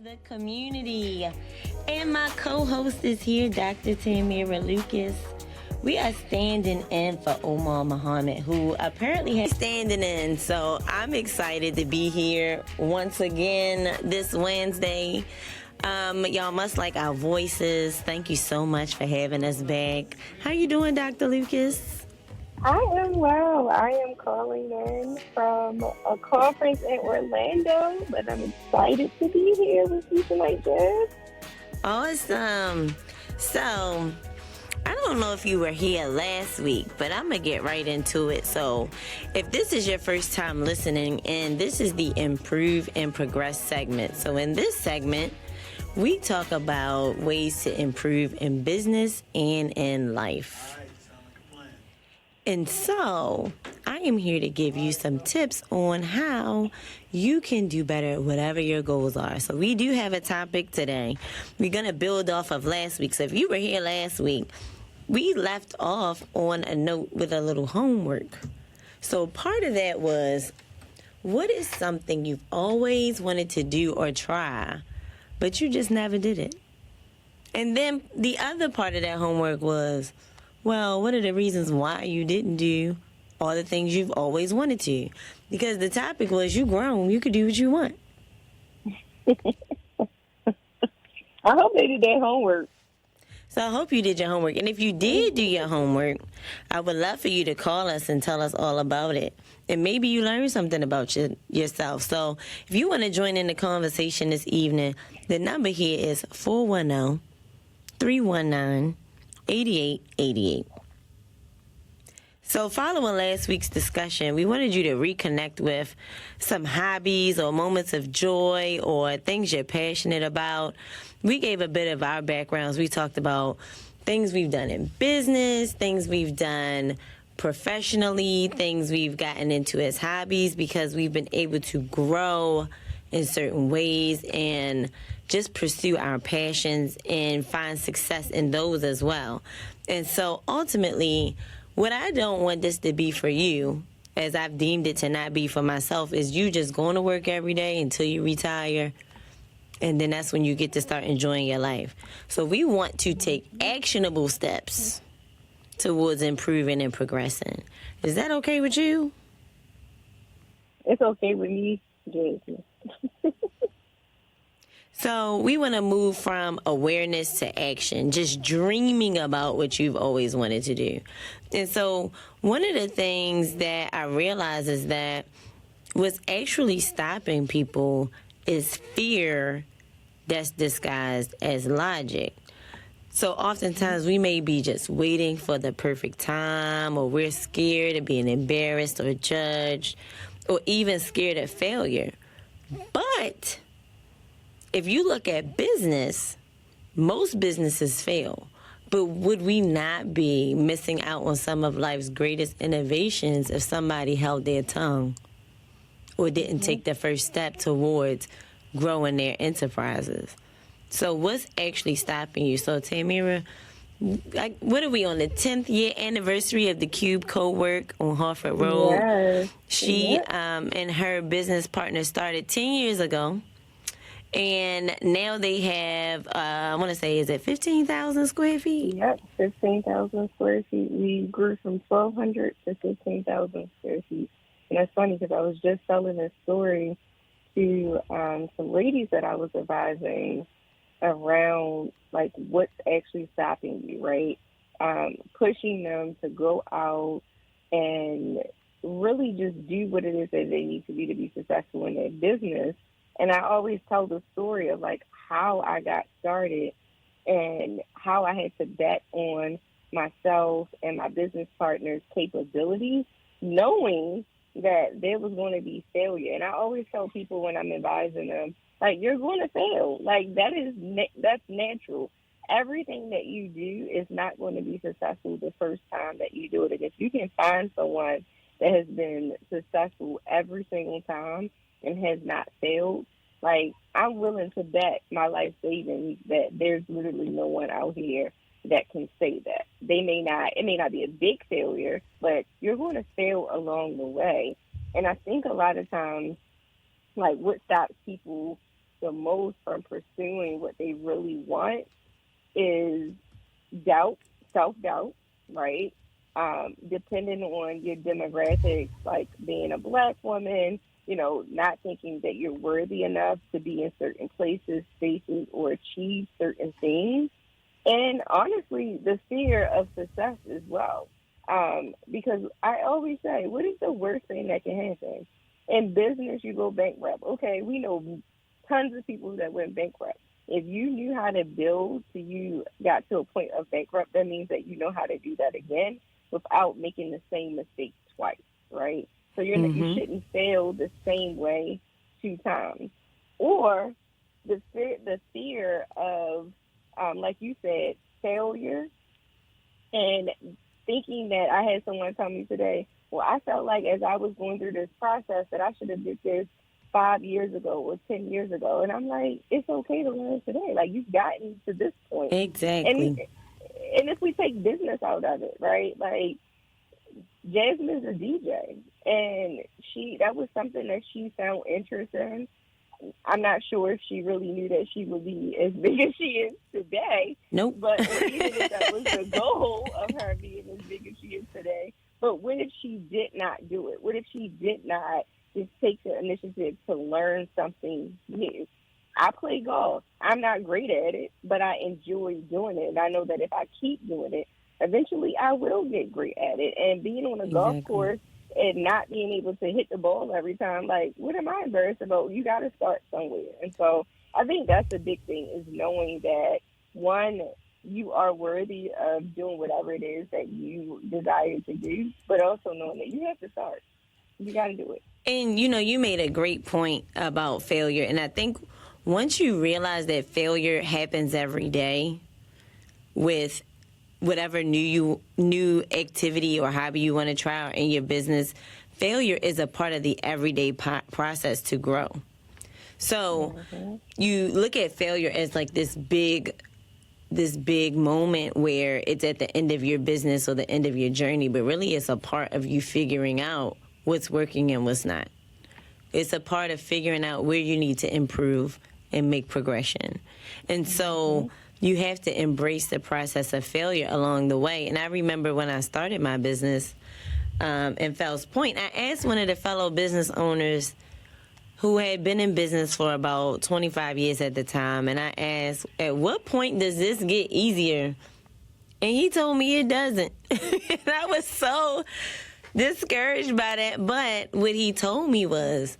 the community. And my co-host is here, Dr. Tamira Lucas. We are standing in for Omar Muhammad, who apparently has standing in. So I'm excited to be here once again this Wednesday. Y'all must like our voices. Thank you so much for having us back. How you doing, Dr. Lucas? I am well. I am calling in from a conference in Orlando, but I'm excited to be here with you tonight, Jess. Awesome. So, I don't know if you were here last week, but I'm going to get right into it. So, if this is your first time listening in, this is the Improve and Progress segment. So, in this segment, we talk about ways to improve in business and in life. And so, I am here to give you some tips on how you can do better at whatever your goals are. So, we do have a topic today. We're going to build off of last week. So, if you were here last week, we left off on a note with a little homework. So, part of that was, what is something you've always wanted to do or try, but you just never did it? And then the other part of that homework was, well, what are the reasons why you didn't do all the things you've always wanted to? Because the topic was, you grown, you could do what you want. I hope they did their homework. So I hope you did your homework. And if you did do your homework, I would love for you to call us and tell us all about it. And maybe you learned something about yourself. So if you want to join in the conversation this evening, the number here is 410-319-8888. So following last week's discussion, we wanted you to reconnect with some hobbies or moments of joy or things you're passionate about. We gave a bit of our backgrounds. We talked about things we've done in business, things we've done professionally, things we've gotten into as hobbies because we've been able to grow in certain ways and just pursue our passions and find success in those as well. And so ultimately, what I don't want this to be for you, as I've deemed it to not be for myself, is you just going to work every day until you retire, and then that's when you get to start enjoying your life. So we want to take actionable steps towards improving and progressing. Is that okay with you? It's okay with me, Jason. So we want to move from awareness to action, just dreaming about what you've always wanted to do. And so one of the things that I realize is that what's actually stopping people is fear that's disguised as logic. So oftentimes we may be just waiting for the perfect time, or we're scared of being embarrassed or judged, or even scared of failure. But if you look at business, most businesses fail. But would we not be missing out on some of life's greatest innovations if somebody held their tongue or didn't take the first step towards growing their enterprises? So what's actually stopping you? So Tamira, what are we on, the 10th year anniversary of the Cube Co-work on Harford Road? Yes. She and her business partner started 10 years ago. And now they have, I want to say, is it 15,000 square feet? Yep, 15,000 square feet. We grew from 1,200 to 15,000 square feet. And it's funny because I was just telling this story to some ladies that I was advising around, like, what's actually stopping you, right? Pushing them to go out and really just do what it is that they need to do to be successful in their business. And I always tell the story of, like, how I got started and how I had to bet on myself and my business partner's capabilities, knowing that there was going to be failure. And I always tell people when I'm advising them, like, you're going to fail. Like, that's natural. Everything that you do is not going to be successful the first time that you do it. And if you can find someone that has been successful every single time and has not failed, like, I'm willing to bet my life savings that there's literally no one out here that can say that. It may not be a big failure, but you're going to fail along the way. And I think a lot of times, like, what stops people the most from pursuing what they really want is doubt, self doubt, right? Depending on your demographics, like being a black woman, not thinking that you're worthy enough to be in certain places, spaces, or achieve certain things. And honestly, the fear of success as well. Because I always say, what is the worst thing that can happen? In business, you go bankrupt. Okay, we know tons of people that went bankrupt. If you knew how to build till you got to a point of bankrupt, that means that you know how to do that again without making the same mistake twice, right? So you shouldn't fail the same way two times. Or the fear of, like you said, failure, and thinking that I had someone tell me today, well, I felt like as I was going through this process that I should have did this 5 years ago or 10 years ago. And I'm like, it's okay to learn today. Like, you've gotten to this point. Exactly. And if we take business out of it, right? Like, Jasmine's a DJ, and that was something that she found interest in. I'm not sure if she really knew that she would be as big as she is today. Nope. But even if that was the goal of her being as big as she is today. But what if she did not do it? What if she did not just take the initiative to learn something new? I play golf. I'm not great at it, but I enjoy doing it. And I know that if I keep doing it, eventually I will get great at it. And being on a golf course and not being able to hit the ball every time, like, what am I embarrassed about? You got to start somewhere. And so I think that's the big thing, is knowing that, one, you are worthy of doing whatever it is that you desire to do, but also knowing that you have to start. You got to do it. And, you made a great point about failure. And I think once you realize that failure happens every day with whatever new activity or hobby you want to try out in your business, failure is a part of the everyday process to grow. So you look at failure as like this big moment where it's at the end of your business or the end of your journey, but really it's a part of you figuring out what's working and what's not. It's a part of figuring out where you need to improve and make progression. And so you have to embrace the process of failure along the way. And I remember when I started my business in Fells Point, I asked one of the fellow business owners who had been in business for about 25 years at the time, and I asked, at what point does this get easier? And he told me it doesn't. And I was so discouraged by that. But what he told me was,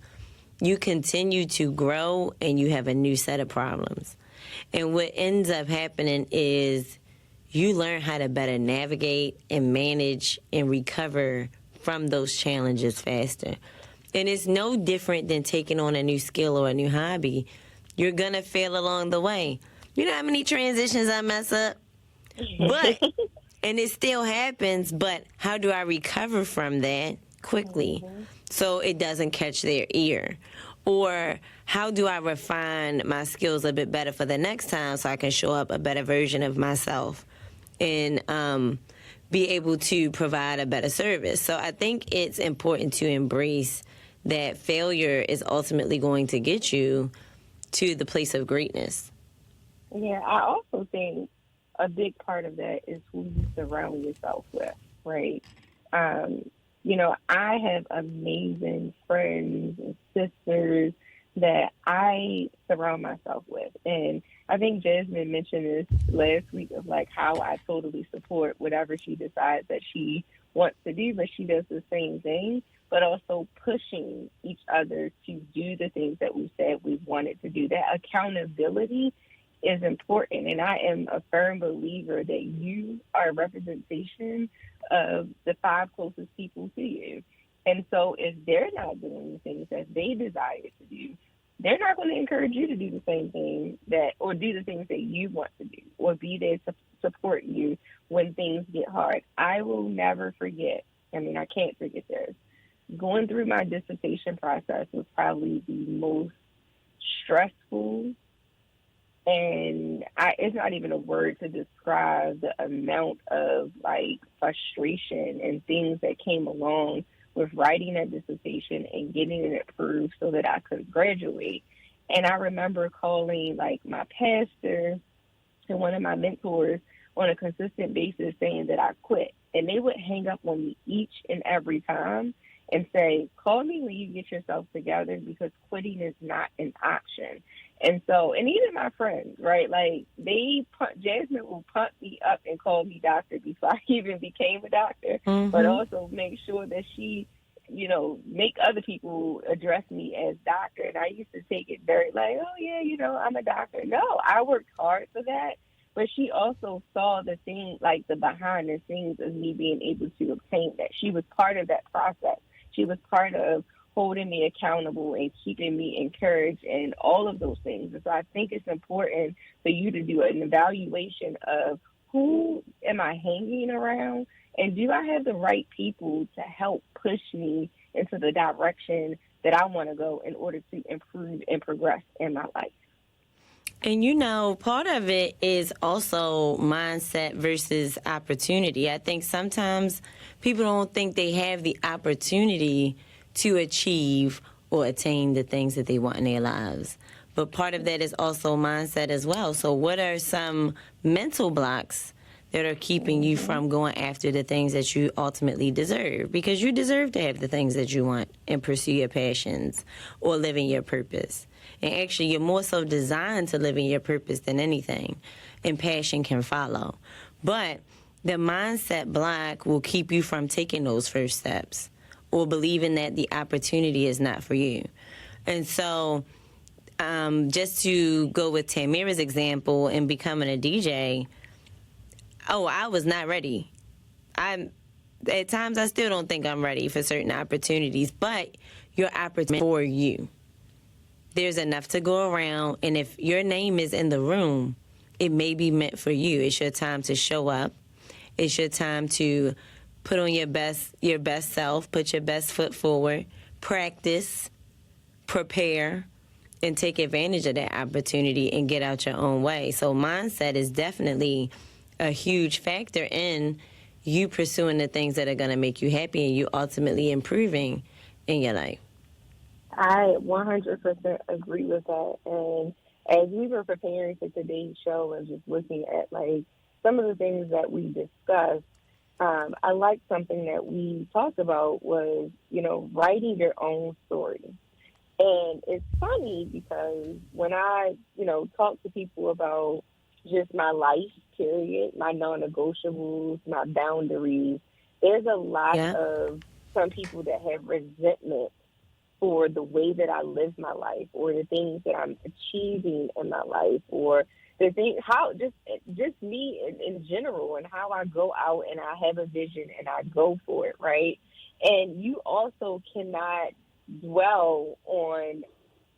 you continue to grow and you have a new set of problems. And what ends up happening is you learn how to better navigate and manage and recover from those challenges faster. And it's no different than taking on a new skill or a new hobby. You're going to fail along the way. You know how many transitions I mess up? But, and it still happens, but how do I recover from that quickly so it doesn't catch their ear? Or how do I refine my skills a bit better for the next time so I can show up a better version of myself and be able to provide a better service? So I think it's important to embrace that failure is ultimately going to get you to the place of greatness. Yeah, I also think a big part of that is who you surround yourself with, right? I have amazing friends and sisters that I surround myself with. And I think Jasmine mentioned this last week of like how I totally support whatever she decides that she wants to do, but she does the same thing, but also pushing each other to do the things that we said we wanted to do. That accountability is important. And I am a firm believer that you are a representation of the 5 closest people to you. And so if they're not doing the things that they desire to do, they're not going to encourage you to do the same thing or do the things that you want to do, or be there to support you when things get hard. I will never forget. I can't forget this. Going through my dissertation process was probably the most stressful, and it's not even a word to describe the amount of frustration and things that came along with writing that dissertation and getting it approved so that I could graduate. And I remember calling like my pastor and one of my mentors on a consistent basis saying that I quit. And they would hang up on me each and every time and say, call me when you get yourself together because quitting is not an option. And so, and even my friends, right? Like Jasmine will pump me up and call me doctor before I even became a doctor, but Mm-hmm. also make sure that she, make other people address me as doctor. And I used to take it very like, oh yeah, I'm a doctor. No, I worked hard for that. But she also saw the thing, like the behind the scenes of me being able to obtain that. She was part of that process. She was part of holding me accountable and keeping me encouraged and all of those things. And so I think it's important for you to do an evaluation of who am I hanging around and do I have the right people to help push me into the direction that I want to go in order to improve and progress in my life. And part of it is also mindset versus opportunity. I think sometimes people don't think they have the opportunity to achieve or attain the things that they want in their lives. But part of that is also mindset as well. So, what are some mental blocks that are keeping you from going after the things that you ultimately deserve? Because you deserve to have the things that you want and pursue your passions or live in your purpose. And actually, you're more so designed to live in your purpose than anything, and passion can follow. But the mindset block will keep you from taking those first steps or believing that the opportunity is not for you. And so, just to go with Tamira's example and becoming a DJ, I was not ready. At times I still don't think I'm ready for certain opportunities, but your opportunity for you. There's enough to go around, and if your name is in the room, it may be meant for you. It's your time to show up. It's your time to put on your best self, put your best foot forward, practice, prepare, and take advantage of that opportunity and get out your own way. So mindset is definitely a huge factor in you pursuing the things that are going to make you happy and you ultimately improving in your life. I 100% agree with that. And as we were preparing for today's show and just looking at like some of the things that we discussed, I like something that we talked about was, writing your own story. And it's funny because when I, talk to people about just my life, period, my non-negotiables, my boundaries, there's a lot Yeah. of some people that have resentment for the way that I live my life or the things that I'm achieving in my life or the thing, how just me in general and how I go out and I have a vision and I go for it, right? And you also cannot dwell on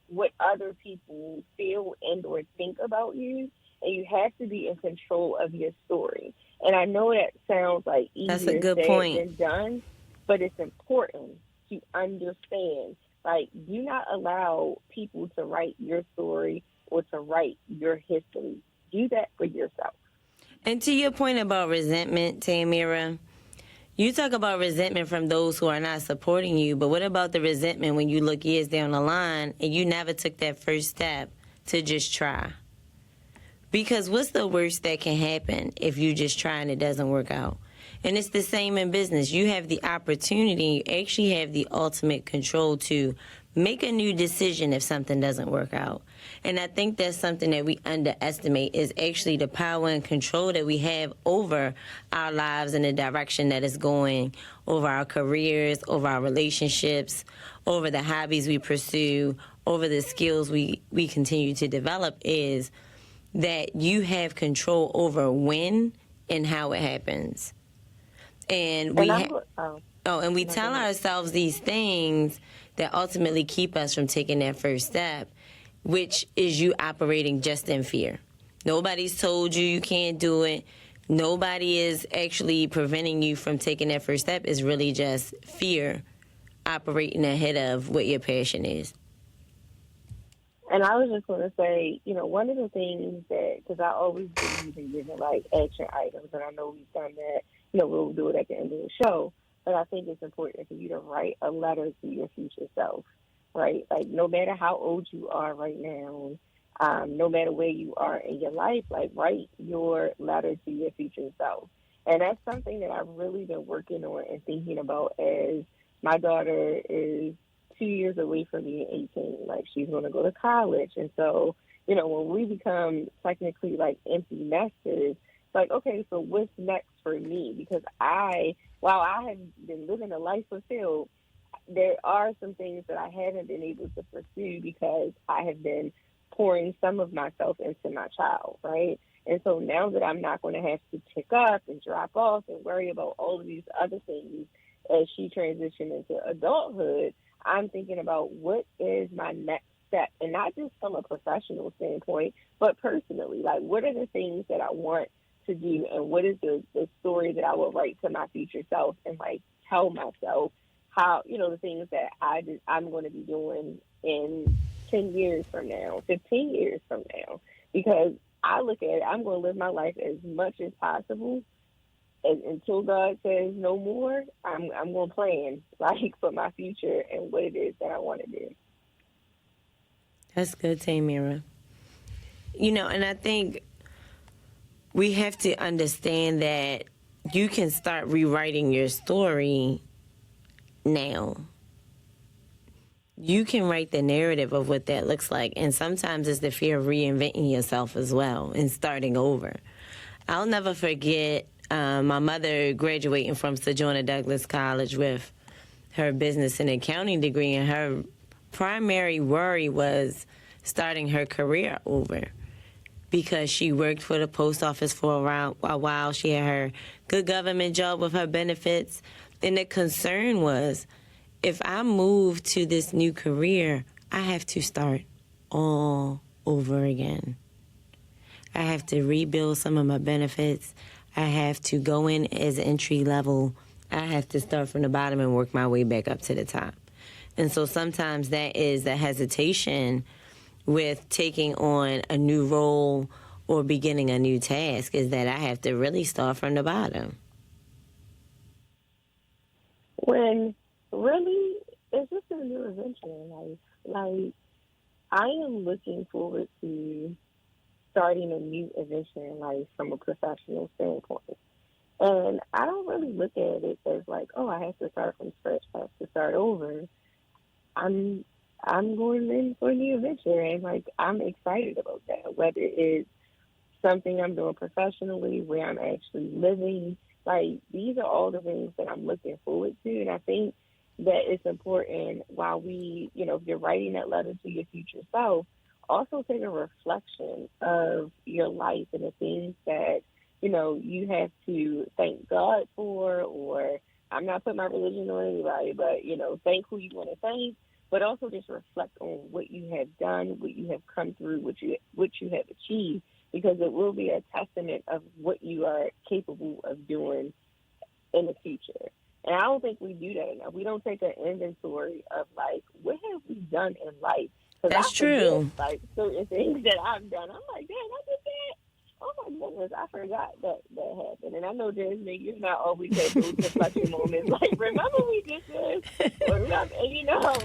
what other people feel and or think about you, and you have to be in control of your story. And I know that sounds like That's a easier good said point. than done, but it's important to understand. Like, do not allow people to write your story or to write your history. Do that for yourself. And to your point about resentment, Tamira, you talk about resentment from those who are not supporting you, but what about the resentment when you look years down the line and you never took that first step to just try? Because what's the worst that can happen if you just try and it doesn't work out? And it's the same in business. You have the opportunity, you actually have the ultimate control to make a new decision if something doesn't work out. And I think that's something that we underestimate is actually the power and control that we have over our lives and the direction that it's going, over our careers, over our relationships, over the hobbies we pursue, over the skills we continue to develop, is that you have control over when and how it happens. And we and we tell ourselves these things that ultimately keep us from taking that first step, which is you operating just in fear. Nobody's told you can't do it. Nobody is actually preventing you from taking that first step. It's really just fear operating ahead of what your passion is. And I was just going to say, one of the things that, because I always believe in giving like action items, and I know we've done that, we'll do it at the end of the show, but I think it's important for you to write a letter to your future self. right? Like, no matter how old you are right now, no matter where you are in your life, like, write your letter to your future self. And that's something that I've really been working on and thinking about as my daughter is 2 years away from being 18. Like, she's going to go to college. And so, when we become technically like empty nesters, like, okay, so what's next for me? Because while I have been living a life fulfilled, there are some things that I haven't been able to pursue because I have been pouring some of myself into my child, right? And so now that I'm not going to have to pick up and drop off and worry about all of these other things as she transitions into adulthood, I'm thinking about what is my next step, and not just from a professional standpoint, but personally. Like, what are the things that I want to do, and what is the story that I will write to my future self and, like, tell myself how, the things that I'm going to be doing in 10 years from now, 15 years from now, because I look at it, I'm going to live my life as much as possible. And until God says no more, I'm going to plan, like, for my future and what it is that I want to do. That's good, Tamira. And I think we have to understand that you can start rewriting your story now. You can write the narrative of what that looks like. And sometimes it's the fear of reinventing yourself as well and starting over. I'll never forget my mother graduating from Sojourner Douglas College with her business and accounting degree, and her primary worry was starting her career over because she worked for the post office for a while. She had her good government job with her benefits. And the concern was, if I move to this new career, I have to start all over again. I have to rebuild some of my benefits. I have to go in as entry level. I have to start from the bottom and work my way back up to the top. And so sometimes that is the hesitation with taking on a new role or beginning a new task, is that I have to really start from the bottom. When really, it's just a new adventure in life. Like, I am looking forward to starting a new adventure in life from a professional standpoint. And I don't really look at it as like, oh, I have to start from scratch, I have to start over. I'm going in for a new adventure, and, like, I'm excited about that. Whether it's something I'm doing professionally, where I'm actually living, like, these are all the things that I'm looking forward to. And I think that it's important while if you're writing that letter to your future self, also take a reflection of your life and the things that, you have to thank God for, or I'm not putting my religion on anybody, but, thank who you want to thank, but also just reflect on what you have done, what you have come through, what you have achieved, because it will be a testament of what you are capable of doing in the future. And I don't think we do that enough. We don't take an inventory of, like, what have we done in life? That's true. Like, certain things that I've done, I'm like, damn, I did that. Oh my goodness, I forgot that happened. And I know, Jasmine, you're not always at those reflection moments. Like, remember we did this? Or remember,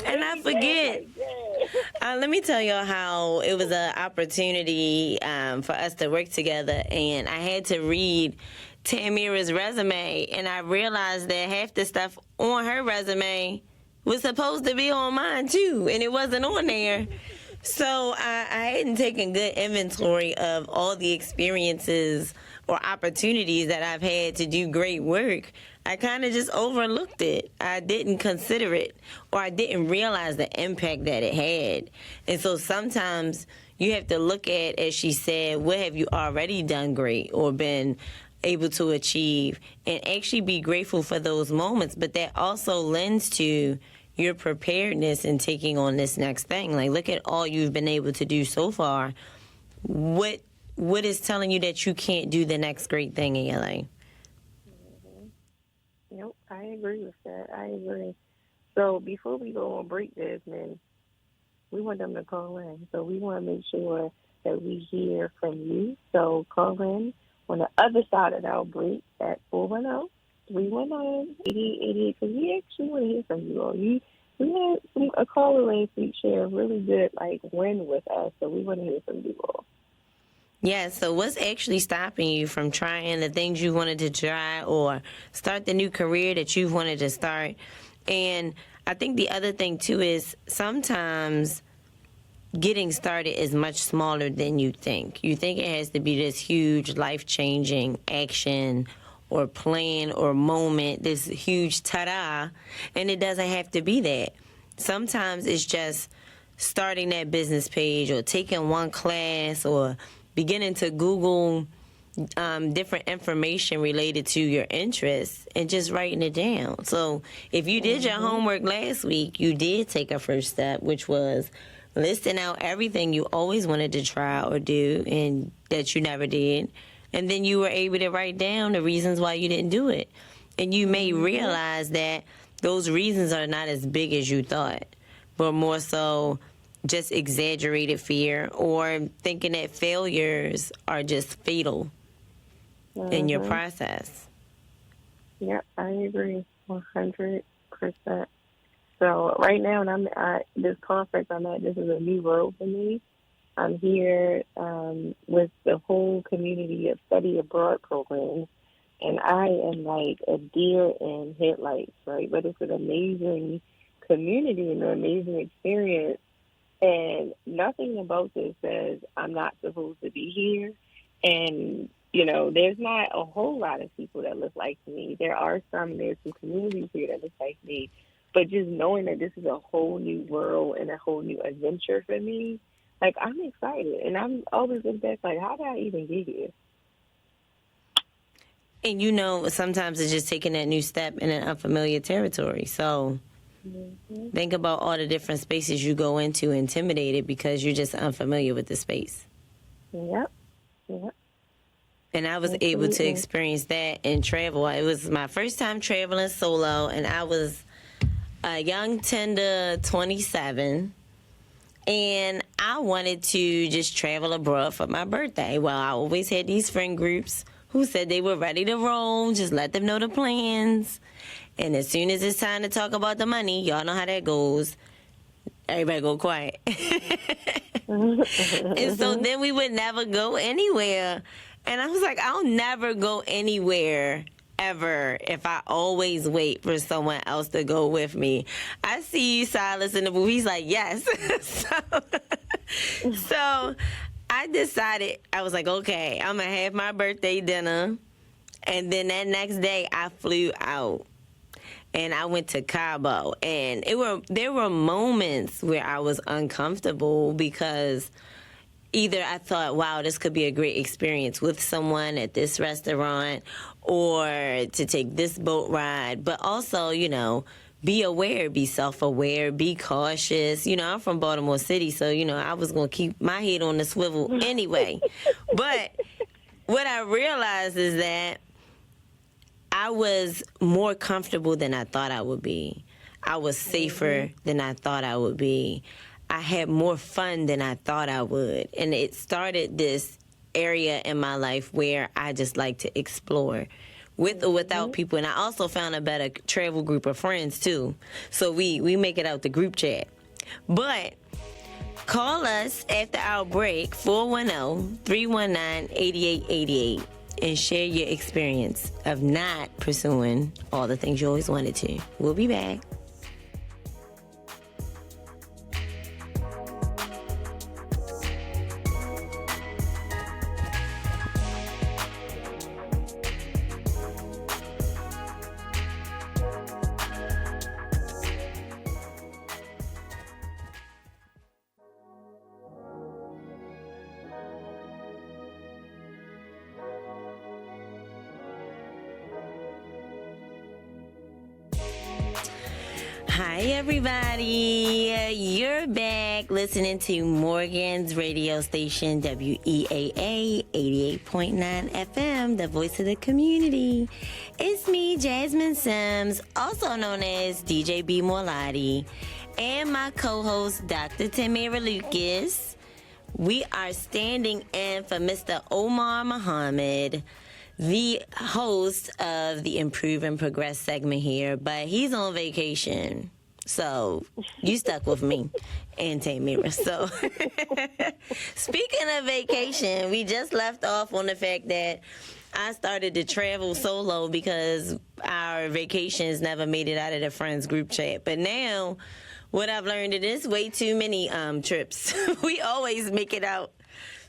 and I forget. Like, yeah. Let me tell y'all how it was an opportunity for us to work together, and I had to read Tamira's resume, and I realized that half the stuff on her resume was supposed to be on mine too, and it wasn't on there. So I hadn't taken good inventory of all the experiences or opportunities that I've had to do great work. I kind of just overlooked it. I didn't consider it, or I didn't realize the impact that it had. And so sometimes you have to look at, as she said, what have you already done great or been able to achieve, and actually be grateful for those moments. But that also lends to your preparedness in taking on this next thing. Like, look at all you've been able to do so far. What is telling you that you can't do the next great thing in your life? Mm-hmm. Nope, I agree with that. I agree. So before we go on break, Jasmine, we want them to call in. So we want to make sure that we hear from you. So call in on the other side of our break at 410-319-8888, because we actually want to hear from you all. We had a caller last week share a really good like win with us, so we want to hear from you all. Yeah, so what's actually stopping you from trying the things you wanted to try or start the new career that you wanted to start? And I think the other thing, too, is sometimes getting started is much smaller than you think. You think it has to be this huge, life-changing action or plan or moment, this huge ta-da, and it doesn't have to be that. Sometimes it's just starting that business page or taking one class or beginning to Google different information related to your interests and just writing it down. So if you did your homework last week, you did take a first step, which was listing out everything you always wanted to try or do and that you never did. And then you were able to write down the reasons why you didn't do it. And you may realize that those reasons are not as big as you thought, but more so just exaggerated fear or thinking that failures are just fatal in your process. Yep, I agree 100%. So right now, when I'm at this conference I'm at, this is a new role for me. I'm here with the whole community of study abroad programs, and I am like a deer in headlights, right? But it's an amazing community and an amazing experience, and nothing about this says I'm not supposed to be here. And, you know, there's not a whole lot of people that look like me. There's some communities here that look like me. But just knowing that this is a whole new world and a whole new adventure for me, like, I'm excited. And I'm always look back like, how did I even get here? And, you know, sometimes it's just taking that new step in an unfamiliar territory. So think about all the different spaces you go into intimidated because you're just unfamiliar with the space. Yep. And I was able to experience that in travel. It was my first time traveling solo, and I was a young, tender 27. And I wanted to just travel abroad for my birthday. Well, I always had these friend groups who said they were ready to roll, just let them know the plans. And as soon as it's time to talk about the money, y'all know how that goes, everybody go quiet. And so then we would never go anywhere. And I was like, I'll never go anywhere ever if I always wait for someone else to go with me. I see Silas in the movie. He's like, yes. So I decided, I was like, okay, I'm going to have my birthday dinner. And then that next day I flew out. And I went to Cabo. And there were moments where I was uncomfortable because either I thought, wow, this could be a great experience with someone at this restaurant or to take this boat ride. But also, you know, be aware, be self-aware, be cautious. You know, I'm from Baltimore City, so, you know, I was going to keep my head on the swivel anyway. But what I realized is that I was more comfortable than I thought I would be. I was safer than I thought I would be. I had more fun than I thought I would. And it started this area in my life where I just like to explore with or without people. And I also found a better travel group of friends, too. So we make it out the group chat. But call us after our break, 410-319-8888, and share your experience of not pursuing all the things you always wanted to. We'll be back. Hi, everybody. You're back listening to Morgan's radio station, WEAA 88.9 FM, the voice of the community. It's me, Jasmine Sims, also known as DJ B. Morlati, and my co-host, Dr. Tamara Lucas. We are standing in for Mr. Omar Muhammad, the host of the Improve and Progress segment here, but he's on vacation. So you stuck with me and Tamira. So speaking of vacation, we just left off on the fact that I started to travel solo because our vacations never made it out of the friends group chat. But now what I've learned is there's way too many trips. We always make it out.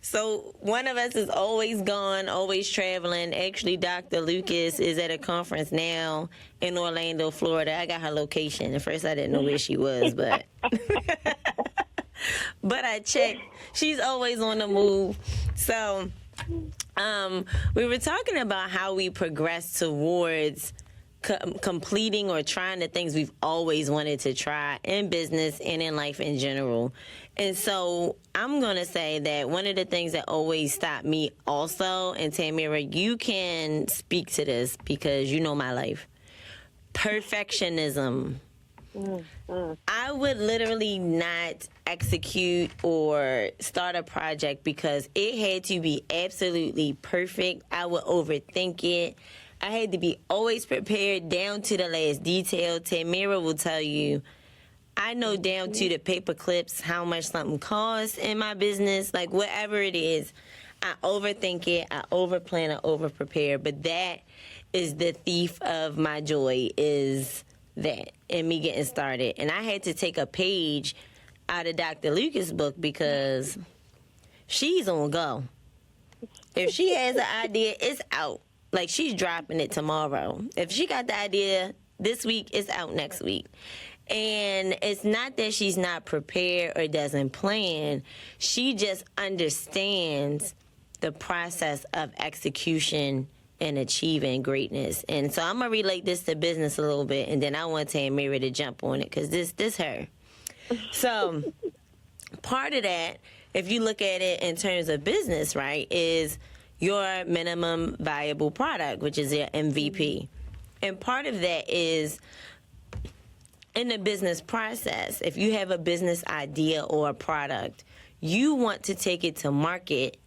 So one of us is always gone, always traveling. Actually, Dr. Lucas is at a conference now in Orlando, Florida. I got her location. At first, I didn't know where she was, but but I checked. She's always on the move. So we were talking about how we progress towards completing or trying the things we've always wanted to try in business and in life in general. And so I'm going to say that one of the things that always stopped me also, and Tamira, you can speak to this because you know my life, perfectionism. I would literally not execute or start a project because it had to be absolutely perfect. I would overthink it. I had to be always prepared down to the last detail. Tamira will tell you, I know down to the paper clips how much something costs in my business. Like whatever it is, I overthink it, I overplan, I overprepare. But that is the thief of my joy, is that and me getting started. And I had to take a page out of Dr. Lucas' book because she's on go. If she has an idea, it's out. Like she's dropping it tomorrow. If she got the idea this week, it's out next week. And it's not that she's not prepared or doesn't plan. She just understands the process of execution and achieving greatness. And so I'm going to relate this to business a little bit, and then I want Tamira to jump on it because this her. So part of that, if you look at it in terms of business, right, is your minimum viable product, which is your MVP. And part of that is in the business process. If you have a business idea or a product, you want to take it to market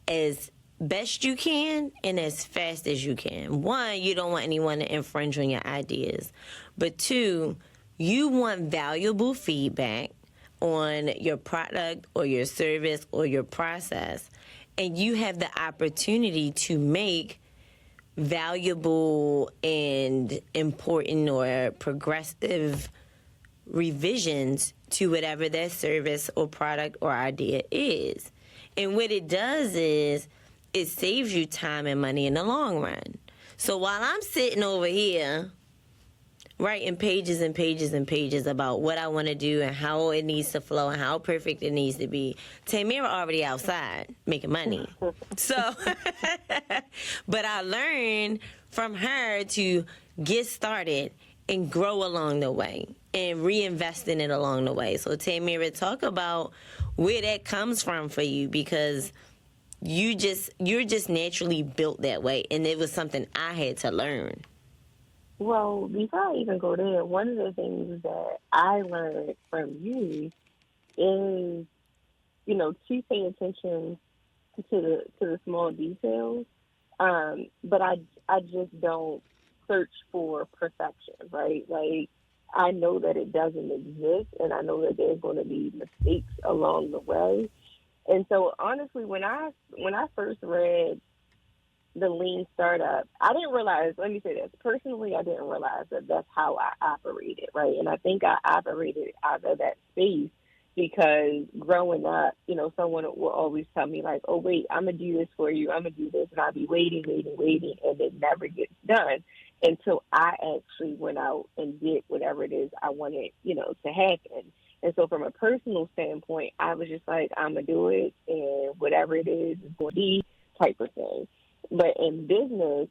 as best you can and as fast as you can. One, you don't want anyone to infringe on your ideas. But two, you want valuable feedback on your product or your service or your process. And you have the opportunity to make valuable and important or progressive revisions to whatever that service or product or idea is. And what it does is it saves you time and money in the long run. So while I'm sitting over here writing pages and pages and pages about what I want to do and how it needs to flow and how perfect it needs to be, Tamira already outside making money. So, but I learned from her to get started and grow along the way and reinvest in it along the way. So Tamira, talk about where that comes from for you, because you're just naturally built that way, and it was something I had to learn. Well, before I even go there, one of the things that I learned from you is, to pay attention to the small details. But I just don't search for perfection, right? Like, I know that it doesn't exist, and I know that there's going to be mistakes along the way. And so, honestly, when I first read the Lean Startup, I didn't realize, let me say this, personally, I didn't realize that that's how I operated, right? And I think I operated out of that space because growing up, someone will always tell me like, oh, wait, I'm going to do this for you. I'm going to do this. And I'll be waiting, and it never gets done until I actually went out and did whatever it is I wanted, to happen. And so from a personal standpoint, I was just like, I'm going to do it, and whatever it is going to be type of thing. But in business,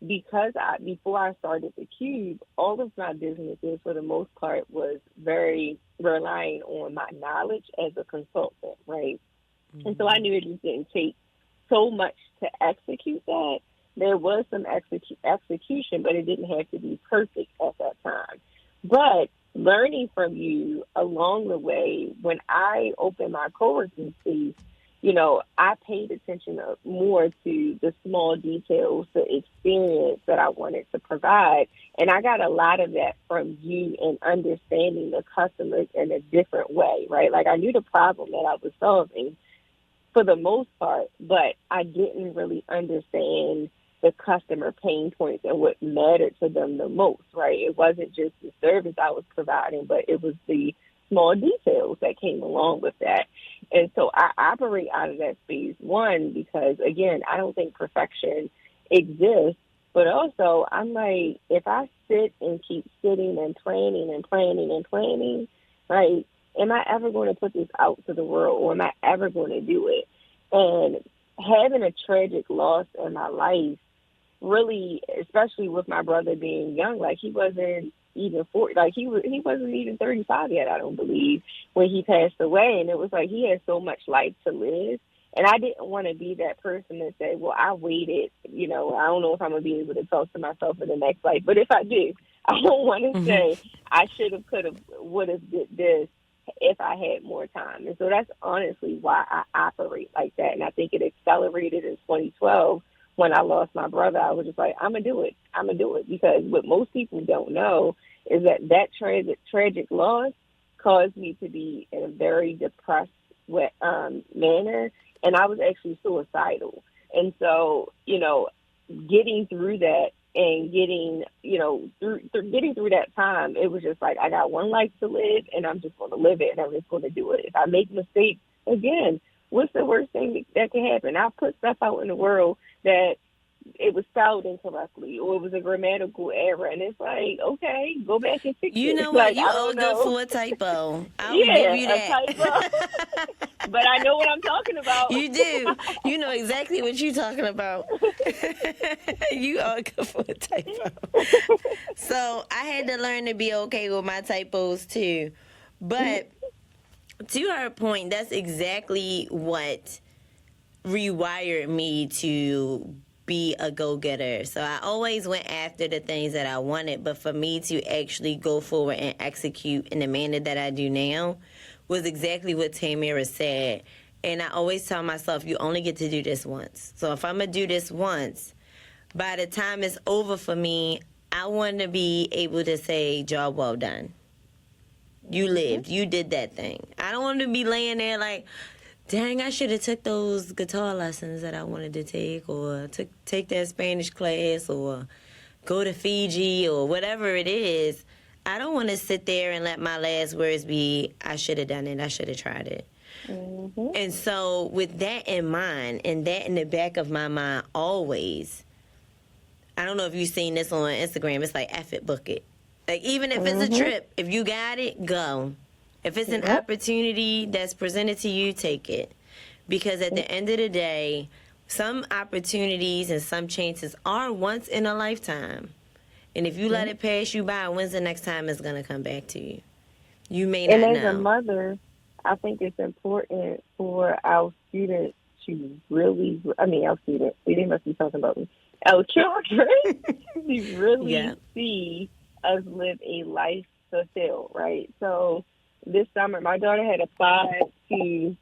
because before I started the Cube, all of my businesses for the most part was very relying on my knowledge as a consultant, right? Mm-hmm. And so I knew it just didn't take so much to execute that. There was some execution, but it didn't have to be perfect at that time. But learning from you along the way, when I opened my co-working space, I paid attention more to the small details, the experience that I wanted to provide. And I got a lot of that from you and understanding the customers in a different way, right? Like I knew the problem that I was solving for the most part, but I didn't really understand the customer pain points and what mattered to them the most, right? It wasn't just the service I was providing, but it was the small details that came along with that. And so I operate out of that space, one, because, again, I don't think perfection exists, but also I'm like, if I sit and keep sitting and planning and planning and planning, right, am I ever going to put this out to the world, or am I ever going to do it? And having a tragic loss in my life, really, especially with my brother being young, like he wasn't even 40, like he wasn't even 35 yet, I don't believe, when he passed away. And it was like he had so much life to live. And I didn't want to be that person that said, well, I waited, I don't know if I'm going to be able to talk to myself in the next life. But if I do, I don't want to say I should have, could have, would have did this if I had more time. And so that's honestly why I operate like that. And I think it accelerated in 2012 when I lost my brother. I was just like, I'm going to do it. I'm going to do it. Because what most people don't know is that tragic loss caused me to be in a very depressed manner. And I was actually suicidal. And so, getting through that and getting through that time, it was just like, I got one life to live and I'm just going to live it and I'm just going to do it. If I make mistakes, again, what's the worst thing that can happen? I'll put stuff out in the world that it was spelled incorrectly or it was a grammatical error. And it's like, okay, go back and fix it. You know what? You all good for a typo. I'll give you that. A typo. But I know what I'm talking about. You do. You know exactly what you're talking about. You are good for a typo. So I had to learn to be okay with my typos too. But to her point, that's exactly what rewired me to be a go-getter. So I always went after the things that I wanted, but for me to actually go forward and execute in the manner that I do now was exactly what Tamara said. And I always tell myself, you only get to do this once. So if I'm going to do this once, by the time it's over for me, I want to be able to say, job well done. You lived. You did that thing. I don't want to be laying there like, dang, I should have took those guitar lessons that I wanted to take, or take that Spanish class, or go to Fiji, or whatever it is. I don't want to sit there and let my last words be, I should have done it, I should have tried it. Mm-hmm. And so with that in mind, and that in the back of my mind always, I don't know if you've seen this on Instagram, it's like F it, book it. Like even if it's a trip, if you got it, go. If it's an opportunity that's presented to you, take it. Because at the end of the day, some opportunities and some chances are once in a lifetime. And if you let it pass you by, when's the next time it's going to come back to you? You may not know. And as a mother, I think it's important for our students to really, our students, they must be talking about me, our children to really see us live a life fulfilled, right? So this summer, my daughter had applied to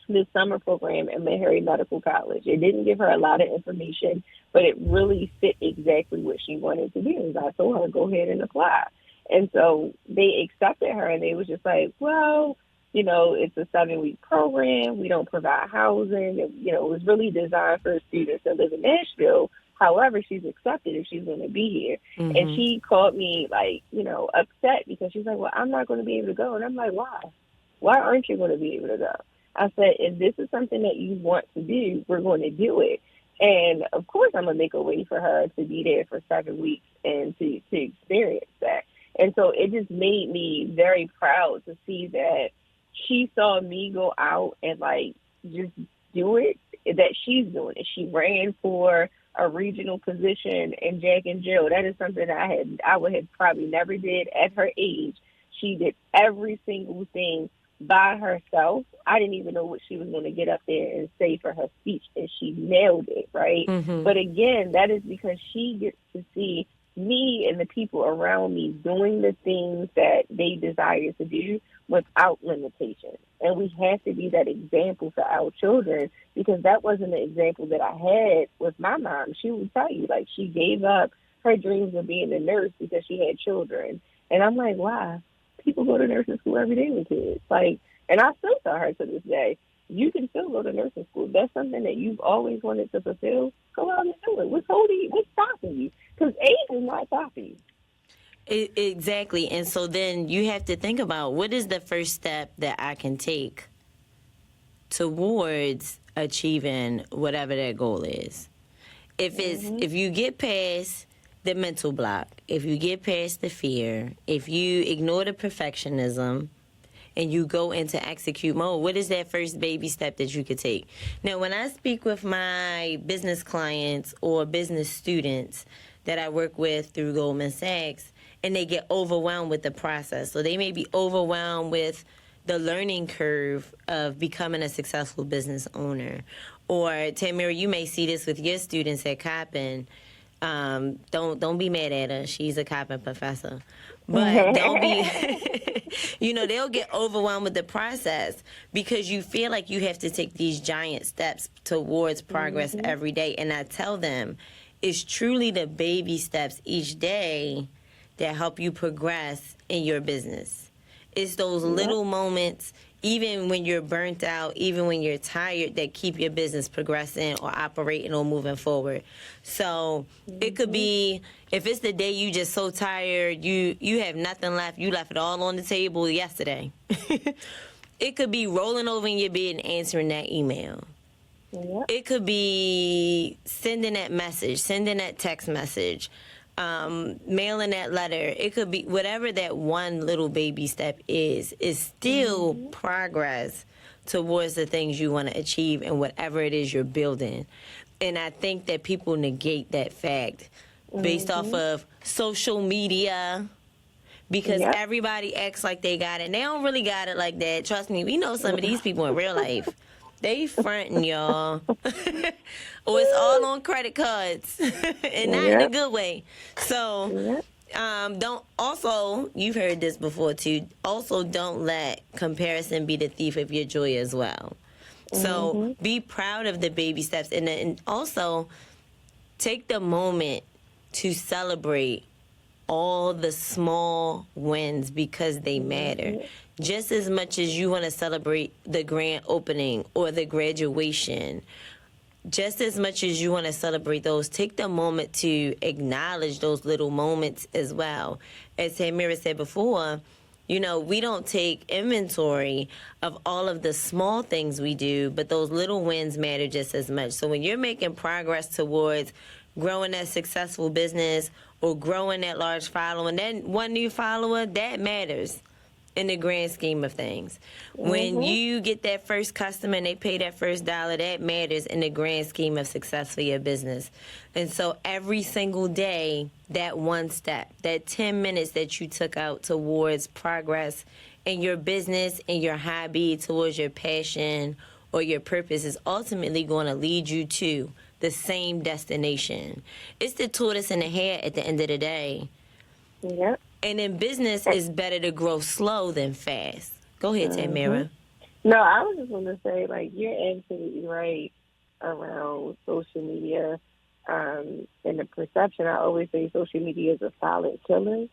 this summer program at Meharry Medical College. It didn't give her a lot of information, but it really fit exactly what she wanted to do. I told her, go ahead and apply. And so they accepted her, and they was just like, well, it's a 7-week program. We don't provide housing. It was really designed for students that live in Nashville. However, she's accepted if she's going to be here. Mm-hmm. And she called me, upset because she's like, well, I'm not going to be able to go. And I'm like, why? Why aren't you going to be able to go? I said, if this is something that you want to do, we're going to do it. And, of course, I'm going to make a way for her to be there for 7 weeks and to experience that. And so it just made me very proud to see that she saw me go out and, just do it, that she's doing it. She ran for a regional position in Jack and Jill. That is something I would have probably never did at her age. She did every single thing by herself. I didn't even know what she was going to get up there and say for her speech, and she nailed it, right? Mm-hmm. But again, that is because she gets to see me and the people around me doing the things that they desire to do without limitations. And we have to be that example for our children, because that wasn't the example that I had with my mom. She would tell you, like, she gave up her dreams of being a nurse because she had children. And I'm like, why? People go to nursing school every day with kids. Like, and I still tell her to this day, you can still go to nursing school. If that's something that you've always wanted to fulfill, go out and do it. What's holding you? What's stopping you? Because age is not stopping you. Exactly. And so then you have to think about, what is the first step that I can take towards achieving whatever that goal is. If you get past the mental block, if you get past the fear, if you ignore the perfectionism, and you go into execute mode, what is that first baby step that you could take? Now, when I speak with my business clients or business students that I work with through Goldman Sachs, and they get overwhelmed with the process, so they may be overwhelmed with the learning curve of becoming a successful business owner. Or, Tamira, you may see this with your students at Coppin. Don't be mad at her. She's a Coppin professor. But don't be, they'll get overwhelmed with the process because you feel like you have to take these giant steps towards progress every day. And I tell them, it's truly the baby steps each day that help you progress in your business. It's those little moments, even when you're burnt out, even when you're tired, that keep your business progressing or operating or moving forward. So it could be, if it's the day you just so tired, you have nothing left, you left it all on the table yesterday. It could be rolling over in your bed and answering that email. Yep. It could be sending that message, sending that text message, mailing that letter. It could be whatever that one little baby step is still progress towards the things you want to achieve and whatever it is you're building. And I think that people negate that fact based off of social media, because everybody acts like they got it. And they don't really got it like that. Trust me, we know some of these people in real life. They fronting, y'all. Or it's all on credit cards. And not in a good way. So, you've heard this before too, also don't let comparison be the thief of your joy as well. So be proud of the baby steps, and also take the moment to celebrate all the small wins, because they matter. Just as much as you want to celebrate the grand opening or the graduation, just as much as you want to celebrate those, take the moment to acknowledge those little moments as well. As Tamira said before, we don't take inventory of all of the small things we do, but those little wins matter just as much. So when you're making progress towards growing that successful business or growing that large following, that one new follower, that matters in the grand scheme of things. When you get that first customer and they pay that first dollar, that matters in the grand scheme of success for your business. And so every single day, that one step, that 10 minutes that you took out towards progress in your business, in your hobby, towards your passion or your purpose, is ultimately going to lead you to the same destination. It's the tortoise and the hare at the end of the day. Yep. And in business, it's better to grow slow than fast. Go ahead, Tamira. No, I was just going to say, like, you're absolutely right around social media and the perception. I always say social media is a silent killer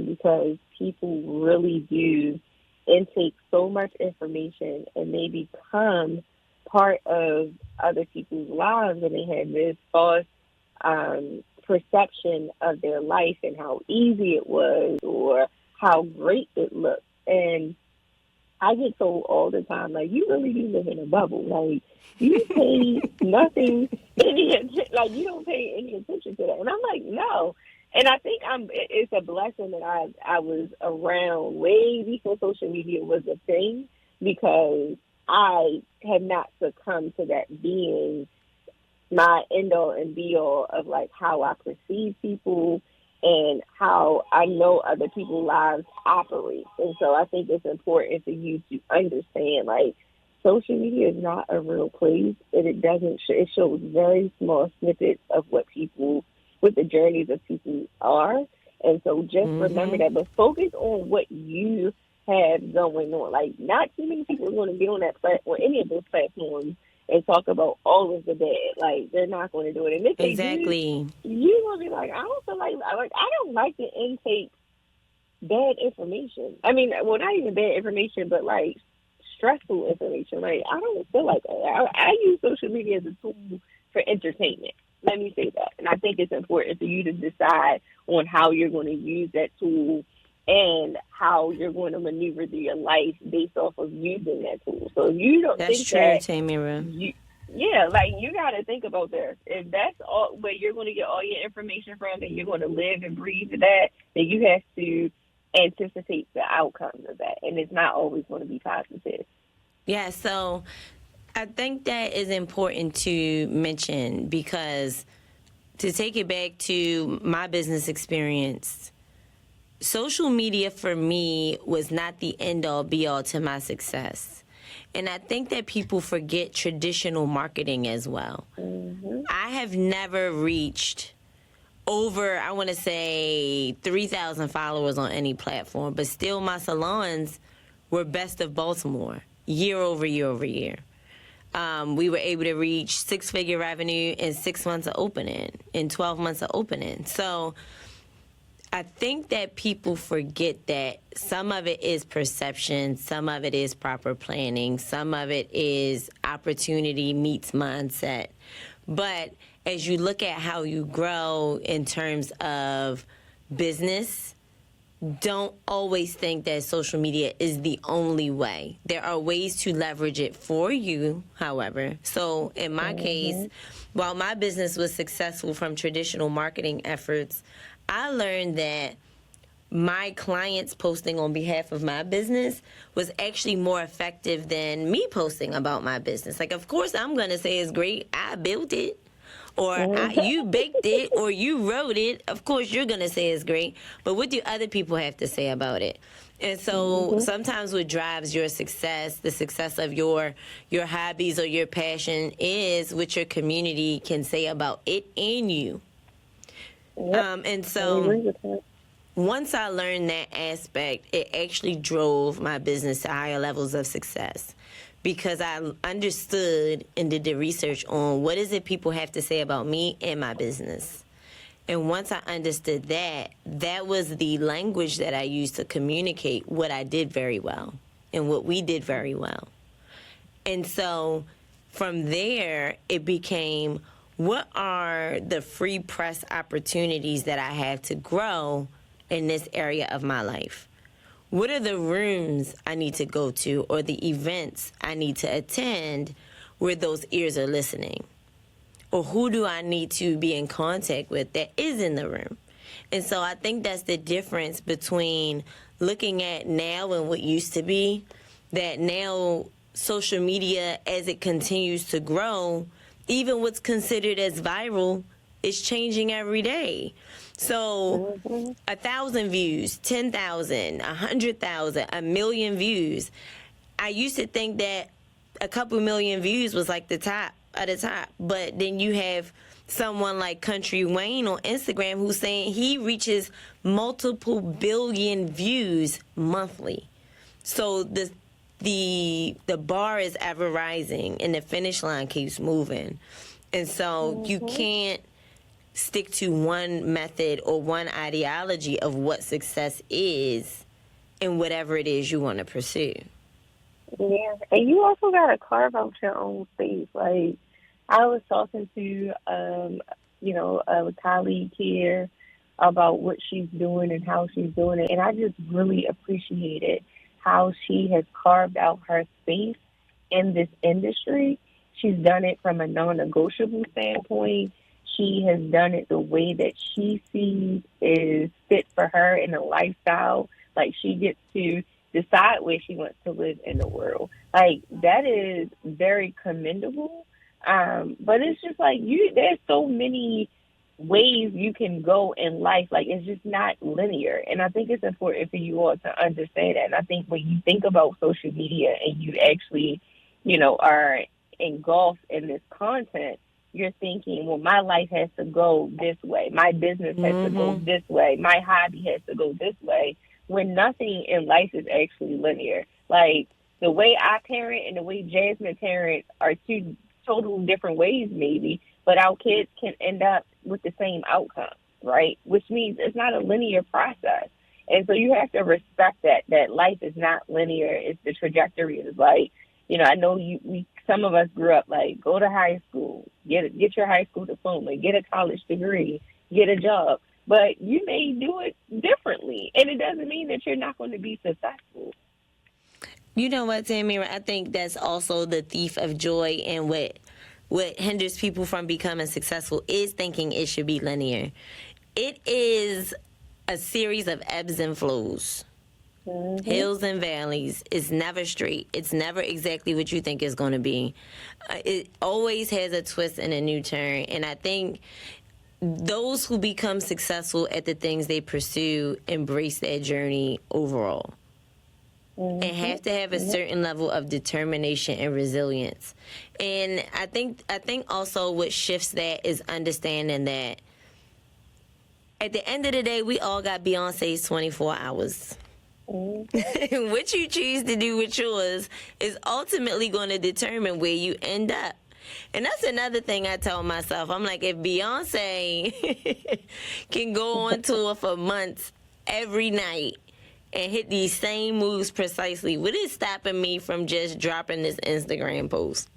because people really do intake so much information, and they become part of other people's lives, and they have this false perception of their life and how easy it was or how great it looked. And I get told all the time, like, you really do live in a bubble. Like, you pay nothing, like, you don't pay any attention to that. And I'm like, no. And I think it's a blessing that I was around way before social media was a thing, because I had not succumbed to that being my end-all and be-all of, like, how I perceive people and how I know other people's lives operate. And so I think it's important for you to understand, like, social media is not a real place, and it shows very small snippets of what people what the journeys of people are. And so just remember Mm-hmm. that, but focus on what you have going on. Like, not too many people are going to be on that platform, any of those platforms, and talk about all of the bad. Like, they're not going to do it. And if they do, Exactly. you're going to be like, I don't feel like I don't like to intake bad information. I mean, well, not even bad information, but like stressful information. Like, I don't feel like that. I use social media as a tool for entertainment. Let me say that. And I think it's important for you to decide on how you're going to use that tool and how you're going to maneuver through your life based off of using that tool. So if you don't That's think true, that Tamira. you, yeah, like you got to think about this. If that's all where you're going to get all your information from and you're going to live and breathe that, then you have to anticipate the outcomes of that. And it's not always going to be positive. Yeah, so I think that is important to mention because to take it back to my business experience, social media for me was not the end all be all to my success. And I think that people forget traditional marketing as well. Mm-hmm. I have never reached over, I want to say, 3,000 followers on any platform, but still my salons were best of Baltimore year over year over year. We were able to reach six-figure revenue in 6 months of opening, in 12 months of opening. So I think that people forget that some of it is perception, some of it is proper planning, some of it is opportunity meets mindset. But as you look at how you grow in terms of business, don't always think that social media is the only way. There are ways to leverage it for you, however. So in my case, while my business was successful from traditional marketing efforts, I learned that my clients posting on behalf of my business was actually more effective than me posting about my business. Like, of course, I'm going to say it's great. I built it. Or you baked it, or you wrote it. Of course, you're going to say it's great. But what do other people have to say about it? And so sometimes what drives your success, the success of your hobbies or your passion, is what your community can say about it and you. Yep. And I so agree with that. once I learned that aspect, it actually drove my business to higher levels of success because I understood and did the research on what is it people have to say about me and my business. And once I understood that, that was the language that I used to communicate what I did very well and what we did very well. And so from there, it became, what are the free press opportunities that I have to grow in this area of my life? What are the rooms I need to go to or the events I need to attend where those ears are listening? Or who do I need to be in contact with that is in the room? And so I think that's the difference between looking at now and what used to be, that now social media, as it continues to grow, even what's considered as viral is changing every day. So 1,000 views, 10,000, 100,000, a million views. I used to think that a couple million views was like the top of the top. But then you have someone like Country Wayne on Instagram who's saying he reaches multiple billion views monthly. So the bar is ever rising and the finish line keeps moving. And so you can't stick to one method or one ideology of what success is in whatever it is you want to pursue. Yeah, and you also got to carve out your own space. Like, I was talking to, a colleague here about what she's doing and how she's doing it, and I just really appreciated how she has carved out her space in this industry. She's done it from a non-negotiable standpoint. She has done it the way that she sees is fit for her in a lifestyle. Like, she gets to decide where she wants to live in the world. Like, that is very commendable. But it's just like there's so many ways you can go in life. Like, it's just not linear. And I think it's important for you all to understand that. And I think when you think about social media and you actually, are engulfed in this content, you're thinking, well, my life has to go this way. My business has to go this way. My hobby has to go this way. When nothing in life is actually linear. Like, the way I parent and the way Jasmine parents are two total different ways, maybe, but our kids can end up with the same outcome, right? Which means it's not a linear process. And so you have to respect that life is not linear. It's the trajectory is like, I know some of us grew up like, go to high school, get your high school diploma, get a college degree, get a job. But you may do it differently, and it doesn't mean that you're not going to be successful. You know what, Tamira? I think that's also the thief of joy, and what hinders people from becoming successful is thinking it should be linear. It is a series of ebbs and flows, hills and valleys. It's never straight. It's never exactly what you think it's going to be. It always has a twist and a new turn, and I think those who become successful at the things they pursue embrace that journey overall. And have to have a certain level of determination and resilience. And I think also what shifts that is understanding that at the end of the day, we all got Beyonce's 24 hours. What you choose to do with yours is ultimately going to determine where you end up. And that's another thing I tell myself. I'm like, if Beyonce can go on tour for months every night and hit these same moves precisely, what is stopping me from just dropping this Instagram post?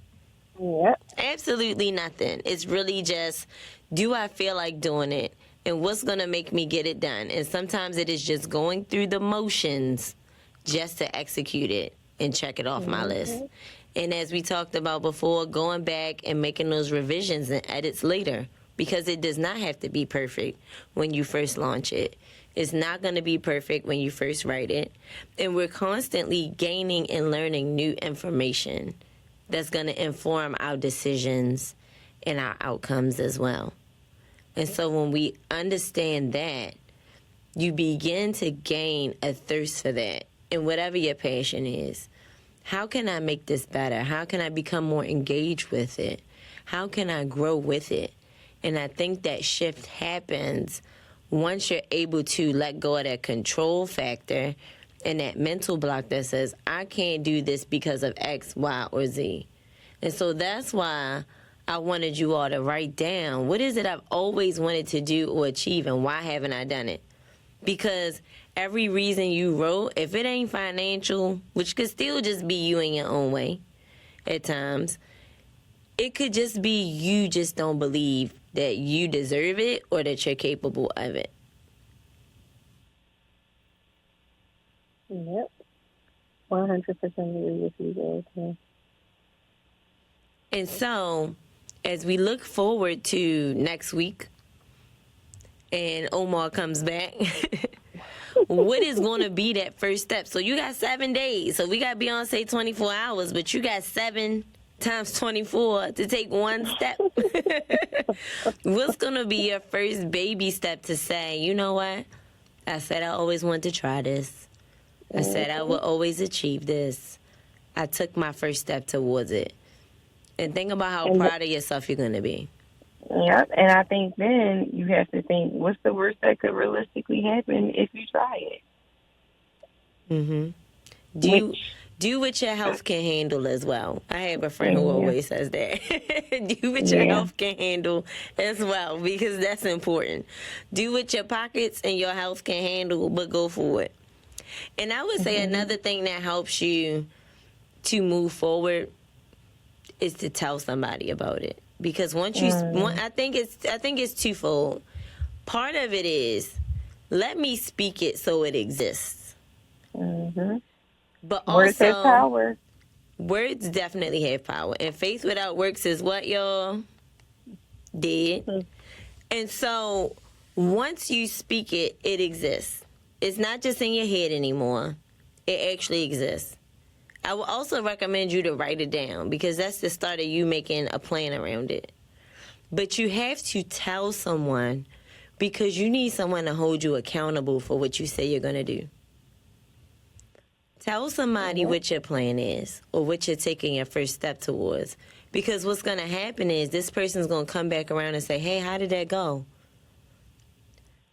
Yep. Absolutely nothing. It's really just, do I feel like doing it? And what's going to make me get it done? And sometimes it is just going through the motions just to execute it and check it off my list. And as we talked about before, going back and making those revisions and edits later, because it does not have to be perfect when you first launch it. It's not going to be perfect when you first write it. And we're constantly gaining and learning new information that's going to inform our decisions and our outcomes as well. And so when we understand that, you begin to gain a thirst for that. And whatever your passion is, how can I make this better? How can I become more engaged with it? How can I grow with it? And I think that shift happens once you're able to let go of that control factor and that mental block that says, I can't do this because of X, Y, or Z. And so that's why I wanted you all to write down, what is it I've always wanted to do or achieve, and why haven't I done it? Because every reason you wrote, if it ain't financial, which could still just be you in your own way at times, it could just be you just don't believe that you deserve it or that you're capable of it. Yep. 100% agree with you there. And so, as we look forward to next week and Omar comes back, what is going to be that first step? So you got 7 days. So we got Beyonce 24 hours, but you got 7 times 24 to take one step. What's going to be your first baby step to say, you know what? I said I always wanted to try this. I said I would always achieve this. I took my first step towards it. And think about how proud of yourself you're going to be. Yep, and I think then you have to think, what's the worst that could realistically happen if you try it? Mm-hmm. Do what your health can handle as well. I have a friend who always says that. Do what your health can handle as well, because that's important. Do what your pockets and your health can handle, but go for it. And I would say another thing that helps you to move forward is to tell somebody about it. Because once you, I think it's twofold. Part of it is, let me speak it so it exists. But words also, have power. Words definitely have power. And faith without works is what, y'all? Dead. And so, once you speak it, it exists. It's not just in your head anymore. It actually exists. I would also recommend you to write it down, because that's the start of you making a plan around it. But you have to tell someone, because you need someone to hold you accountable for what you say you're going to do. Tell somebody what your plan is or what you're taking your first step towards, Because what's going to happen is this person's going to come back around and say, hey, how did that go?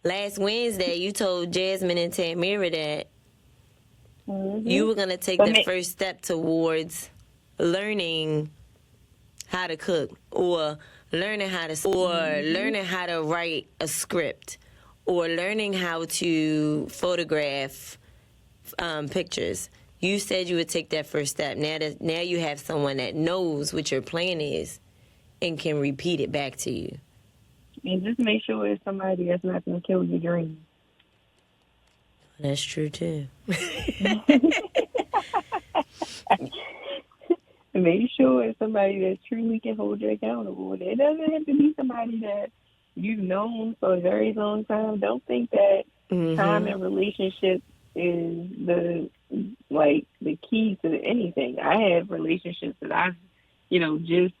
Last Wednesday, you told Jasmine and Tamira that you were going to take the first step towards learning how to cook or learning how to write a script or learning how to photograph pictures. You said you would take that first step. Now you have someone that knows what your plan is and can repeat it back to you. And just make sure it's somebody that's not going to kill your dreams. That's true, too. Make sure it's somebody that truly can hold you accountable. It doesn't have to be somebody that you've known for a very long time. Don't think that time in relationships is the key to anything. I have relationships that I've, just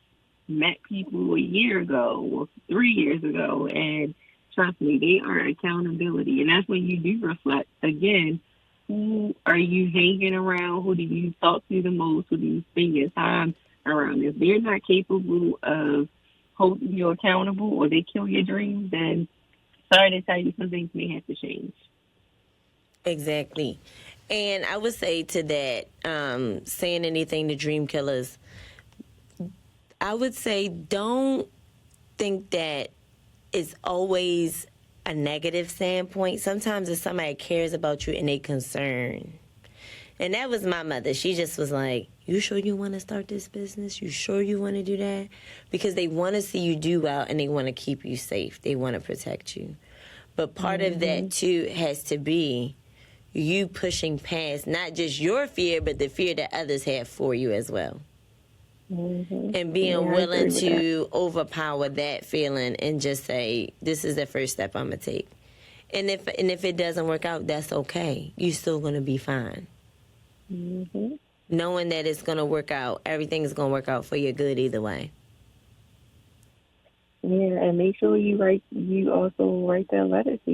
met people a year ago or 3 years ago, and trust me, they are accountability. And that's when you do reflect again. Who are you hanging around? Who do you talk to the most? Who do you spend your time around? If they're not capable of holding you accountable or they kill your dreams, then sorry to tell you, some things may have to change. Exactly. And I would say to that, saying anything to dream killers, I would say don't think that it's always a negative standpoint. Sometimes it's somebody cares about you and they concern. And that was my mother. She just was like, you sure you want to start this business? You sure you want to do that? Because they want to see you do well and they want to keep you safe. They want to protect you. But part of that, too, has to be you pushing past not just your fear, but the fear that others have for you as well. And being willing to overpower that feeling and just say, this is the first step I'm going to take. And if it doesn't work out, that's okay. You're still going to be fine. Knowing that it's going to work out, everything's going to work out for your good either way. Yeah, and make sure you also write that letter to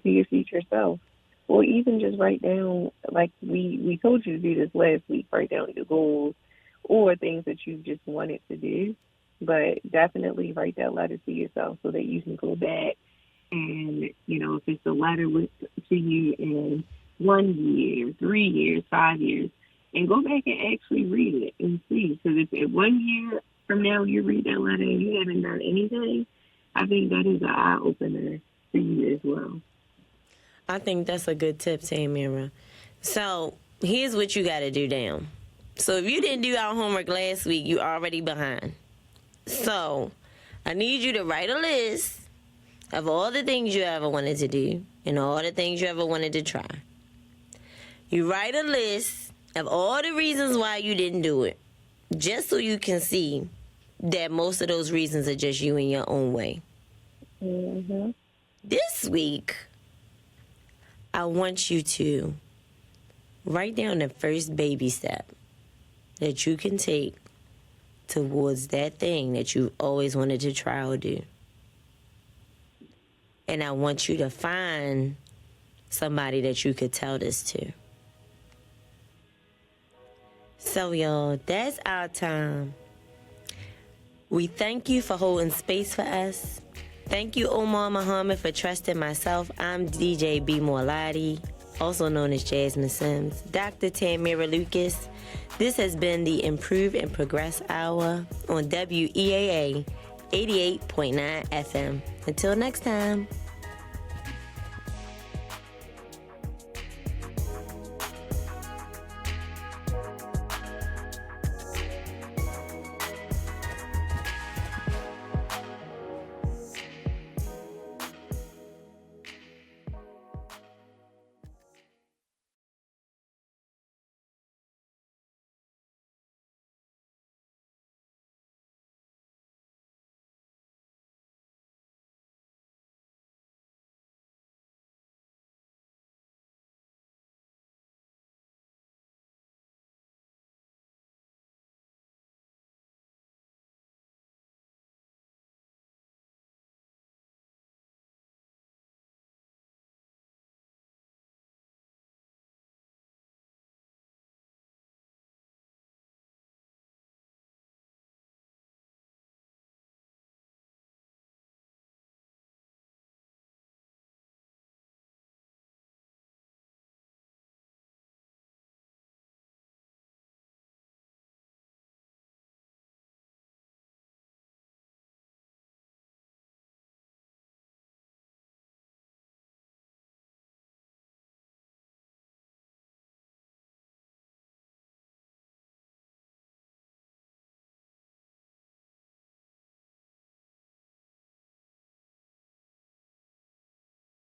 your future self. Or even just write down, like we told you to do this last week, write down your goals or things that you just wanted to do. But definitely write that letter to yourself so that you can go back and, if it's a letter to you in 1 year, 3 years, 5 years, and go back and actually read it and see. Because if 1 year from now you read that letter and you haven't done anything, I think that is an eye-opener for you as well. I think that's a good tip, Tamira. So here's what you got to do now. So if you didn't do our homework last week, you're already behind. So I need you to write a list of all the things you ever wanted to do and all the things you ever wanted to try. You write a list of all the reasons why you didn't do it, just so you can see that most of those reasons are just you in your own way. This week, I want you to write down the first baby step that you can take towards that thing that you always wanted to try or do. And I want you to find somebody that you could tell this to. So, y'all, that's our time. We thank you for holding space for us. Thank you, Omar Muhammad, for trusting myself. I'm DJ B. Morlati, also known as Jasmine Sims. Dr. Tamira Lucas. This has been the Improve and Progress Hour on WEAA 88.9 FM. Until next time.